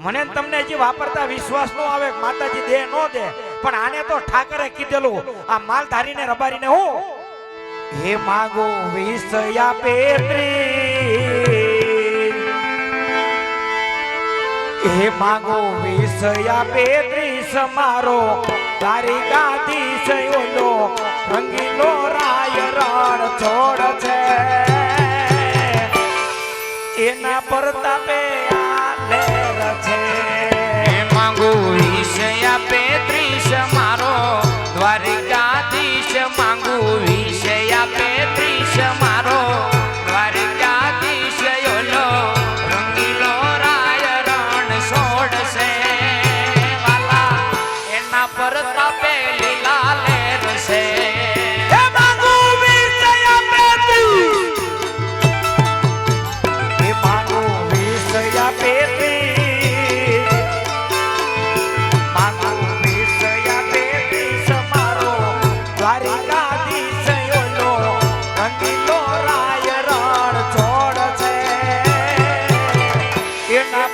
મને તમને હજી વાપરતા વિશ્વાસ નો આવે માતાજી દે નો દે પણ આને તો ઠાકરે કીધેલું આ માલધારીને રબારીને હું હે માગો વિષયા પેત્રી હે માગો વિષયા પેત્રી સમારો તારી ગાદી સયોલો રંગીલો રાય રણ છોડ છે એના પરતાપે આ લેર છે માંગુ વિષયા પેત્રીસ મારો દ્વારિકાધીશ માંગુ વિષયા પેત્રીસ મારો દ્વારિકાધીશ યોલો રંગીલો રાય રણ છોડશે વાલા એના પરતાપે લીલા લેર છે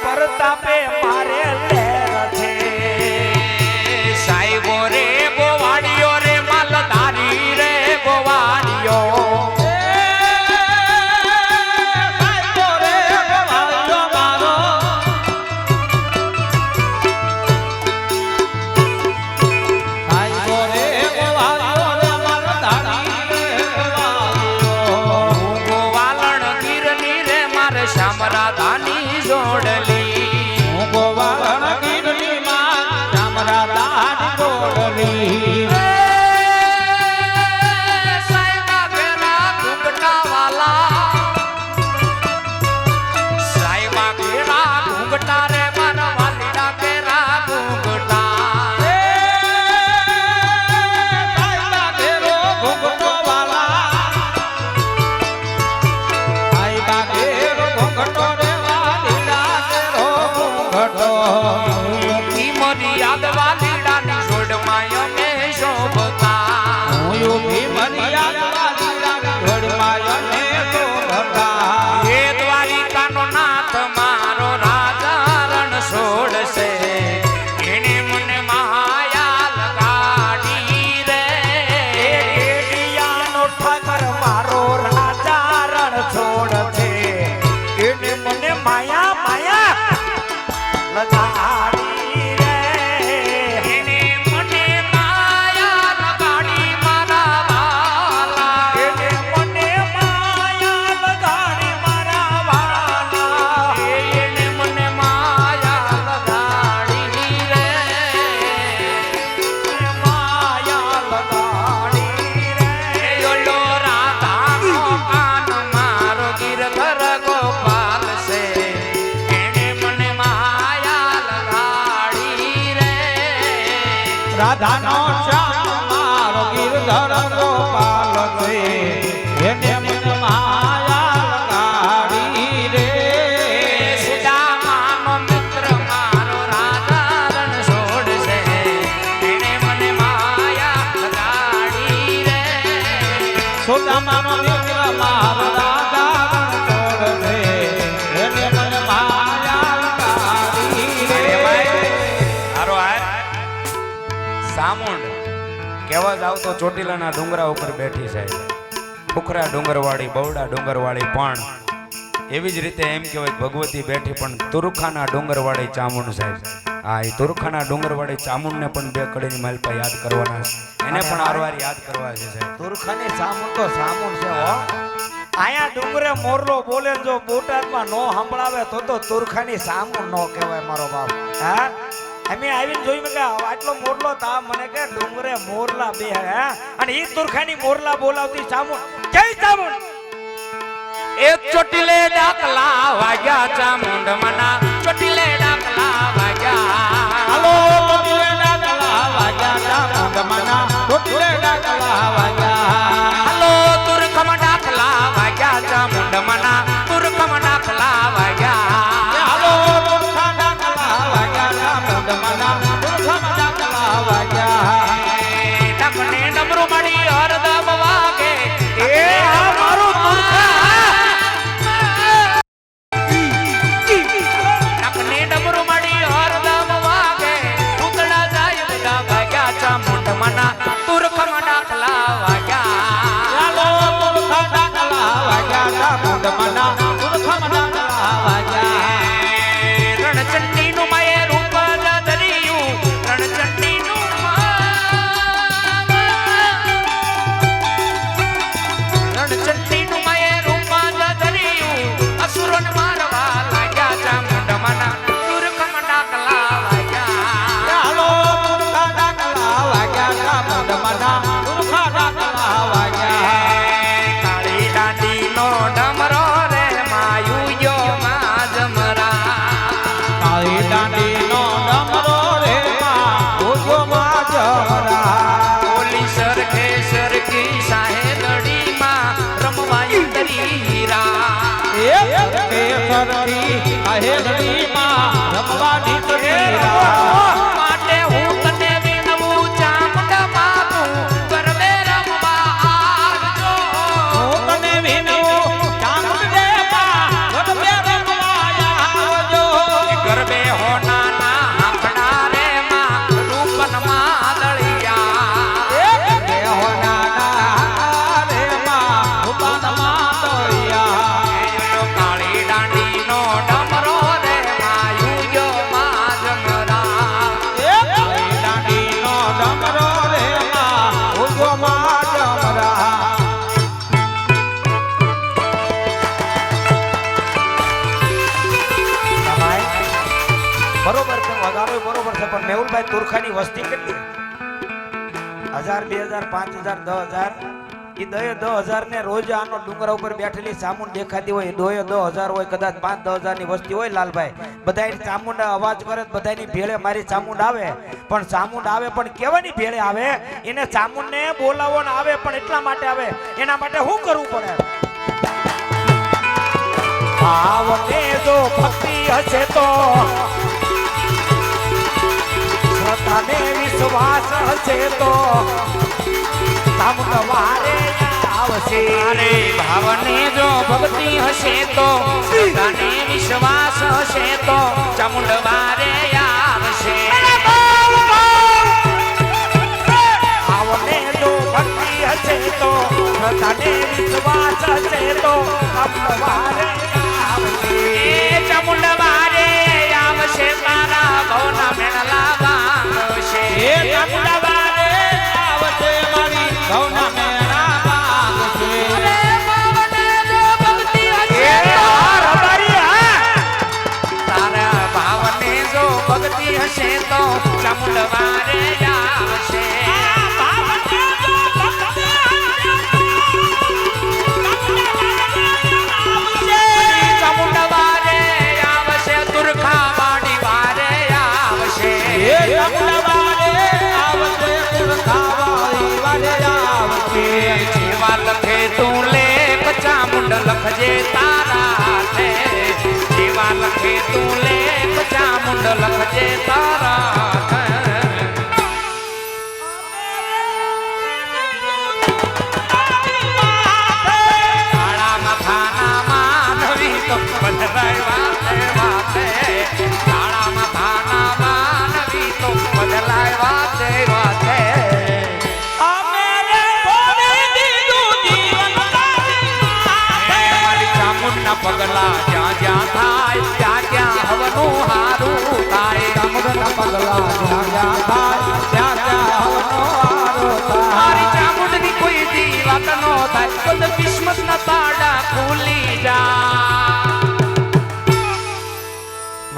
પરતાપે મારે લેર છે સાહેબો રે ગોવાળીઓ રે માલધારી રે ગોવાળીઓ સાહેબો રે ગોવાળીઓ મારો સાહેબો રે ગોવાળીઓ રે માલધારી રે ગોવાળીઓ ગોવાલણ ગીરની રે મારે શામરાધાની જોડલી ગોવાલણ ગીરની માં શામરાધાની જોડલી સાઈબા ઘેરા ઘૂંઘટા વાલા સાઈબા ઘેરા ઘૂંઘટા રે મારા વાલીડા ઘેરા ઘૂંઘટા સાઈબા ઘેરો ઘૂંઘટો વાલા સાઈબા ઘેરો ઘૂંઘટો યાદ વાલીડાની જોડમાય મે શોભતા હે દ્વારિકાનો નાથ મારો રાજા રણ છોડશે એને મને માયા લગાડી રે નો ઠાકર મારો રાજા રણ છોડ છે એને મને માયા માયા લગાડી રાધાનો શ્યામ મારો ગિરધર ગોપાલ છે એને મને માયા લગાડી રે સુદામાનો મિત્ર મારો રાધા રણ છોડશે એને મને માયા લગાડી રે સુદામાનો મિત્ર મારો રાધા રણ છોડશે એને મને માયા લગાડી રે હારો હાર સામુંડ કેવા જાવ તો ચોટીલાના ડુંગરા ઉપર બેઠી છે ખુખરા ડુંગરવાળી બવડા ડુંગરવાળી પણ એવી જ રીતે એમ કહેવાય ભગવતી બેઠી પણ તુરખાના ડુંગરવાળી ચામુંડ સાહેબ હા એ તુરખાના ડુંગરવાળી ચામુંડને પણ બે કડીની માલપા યાદ કરવાના છે એને પણ આરવાર યાદ કરવા છે સાહેબ તુરખાની ચામુંડ તો ચામુંડ છે હો આયા ડુંગરે મોરલો બોલે જો બોટાદમાં નો સંભળાવે તો તુરખાની ચામુંડ નો કહેવાય મારો બાપ હા અમે આવીને જોયું કે આટલો મોરલો તા મને કે ડુંગરે મોરલા બે હે અને ઈ તુરખાની મોરલા બોલાવતી ચામુંડ જય ચામુંડ એક ચોટીલે ડાકલા વાગ્યા ચામુંડ મના ચોટીલે ડાકલા વાગ્યા હાલો ચોટીલે ડાકલા વાગ્યા ચામુંડ મના ચોટીલે ડાકલા વાગ્યા હાલો તુરખમ ડાકલા વાગ્યા ચામુંડ મના તુરખમ ડાકલા વાગ્યા હાલો તુરખમ ડાકલા વાગ્યા ચામુંડ મના તુરખમ ડાકલા વાગ્યા ડકને ડમરુ મળી હરદમ વાગે એ આ મારું તુરખા ડકને કાળી દાંડીનો ડમરો રે માં ઉજો માં જરા ઓલી સરખે સરખી સાહેલડીમાં રમવા ઈતરીરા એ સરખે સરખી સાહેલડીમાં રમવા ઈતરીરા માટે હું તને વિનવું ચામુંડા બાપુ ગરબે રમવા આવજો હું તને વિનવું ચામુંડા ગરબે રમવા આવજો ગરબે હોના ના હાંભળા રે માં રૂપન માં દળિયા ગરબે હોના ના રે માં રૂપન માં દળિયા કાળી દાંડી નો ડમરો રે માં યુજો માં જમરા કાળી દાંડી નો ડમરો રે માં યુજો માં જમરા બરોબર છે વગાડો બરોબર છે પણ મેહુલભાઈ તુરખાની વસ્તી કેટલી 1000 2000 5000 10000 ઈ 10,000 ને રોજ આનો ડુંગરા ઉપર બેઠેલી ચામુંડ દેખાતી હોય 10,000 હોય કદાચ 5-10,000 ની વસ્તી હોય લાલભાઈ બધાય ચામુંડ અવાજ કરે બધાની ભેળે મારી ચામુંડ આવે પણ ચામુંડ આવે પણ કેવાની ભેળે આવે એને ચામુંડ ને બોલાવો ને આવે પણ એટલા માટે આવે એના માટે શું કરવું પડે ભાવને જો ભક્તિ હશે તો શ્રદ્ધાને વિશ્વાસ હશે તો ચામુંડ વારે આવશે અરે ભાવને જો ભક્તિ હશે તો શ્રદ્ધાને વિશ્વાસ હશે તો ચામુંડ વારે આવશે ભાવને જો ભક્તિ હશે તો શ્રદ્ધાને વિશ્વાસ હશે તો ચામુંડ વારે આવશે એ ચામુંડ વારે આવશે તારા ભવના મેળા વાગશે એ ચામુંડ વારે આવશે મારી ભવના મેળા વાગશે અરે ભાવને જો ભક્તિ હશે તારા ભાવને જો ભક્તિ હશે તો ચામુંડ વારે આવશે જેવા લખે તું લેખ ચામુંડ લખજે તારા હાથે જેવા લખે તું લેખ ચામુંડ લખજે તારા હાથે કાળા મથાના માનવી તો બદલાય વાતે વાતે કાળા મથાના માનવી તો બદલાય વાતે વાતે પગલા જ્યાં જ્યાં થાય ત્યાં ત્યાં હવનું હારું થાય ચામુંડના પગલા જ્યાં જ્યાં થાય ત્યાં ત્યાં હવનું હારું થાય મારી ચામુંડની કોઈ દી વાત નો થાય તો કિસ્મતના તાળા ખુલી જા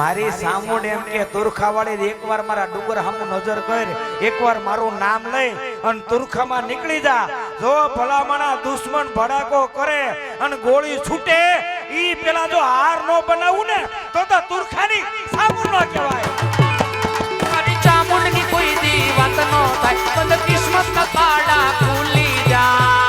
મારી સામુંડ એમ કે તુરખાવાળી એકવાર મારા ડુંગર સામું નજર કર એકવાર મારું નામ લઈ અને તુરખામાં નીકળી જા જો ભલામણા દુશ્મન ભડાકો કરે અને ગોળી છૂટે ઈ પેલા જો હાર નો બનાવું ને તો તુરખાની સામુંડ નો કહેવાય મારી ચામુંડની કોઈ દી વાત નો થાય તો કિસ્મતના તાળા ખુલી જા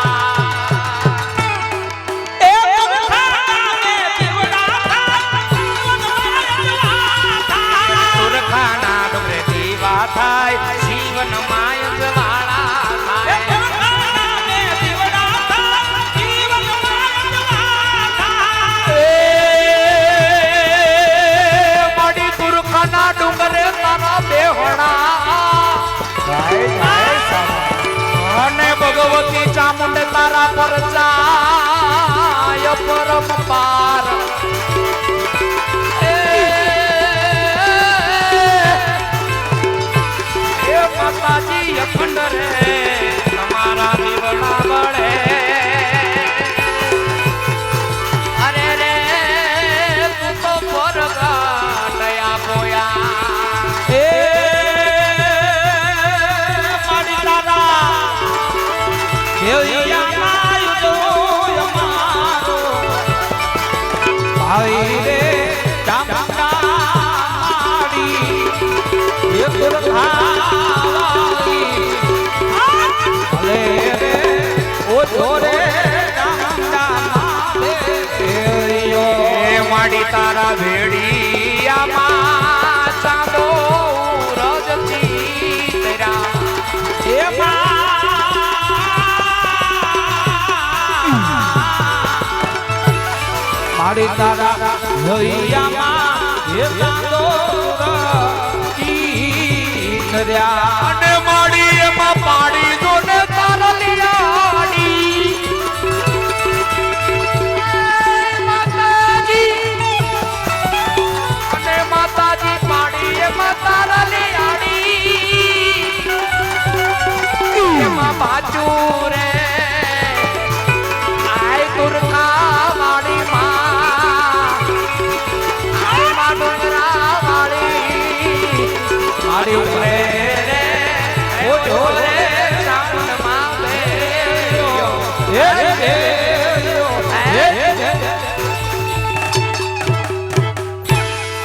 થાય જીવન માય જવાળા થાય મડી તુરખાના ડુંગરે તારા બેહોણા અને ભગવતી ચામુંડ તારા પર જાય પરમ પાર માતાજી અખંડ રે તમારા દીવડા વળે અરે રે તું તો પરગાટયા બોયા એ મારી તારા દેવિયા યુદો અમારો ભાઈ રે ચામુંડા ભલે રે ઓ જોરે માડી તારા ભેડિયામાં ચાંદો રજતી તેરા માડી તારા ભૈયામાં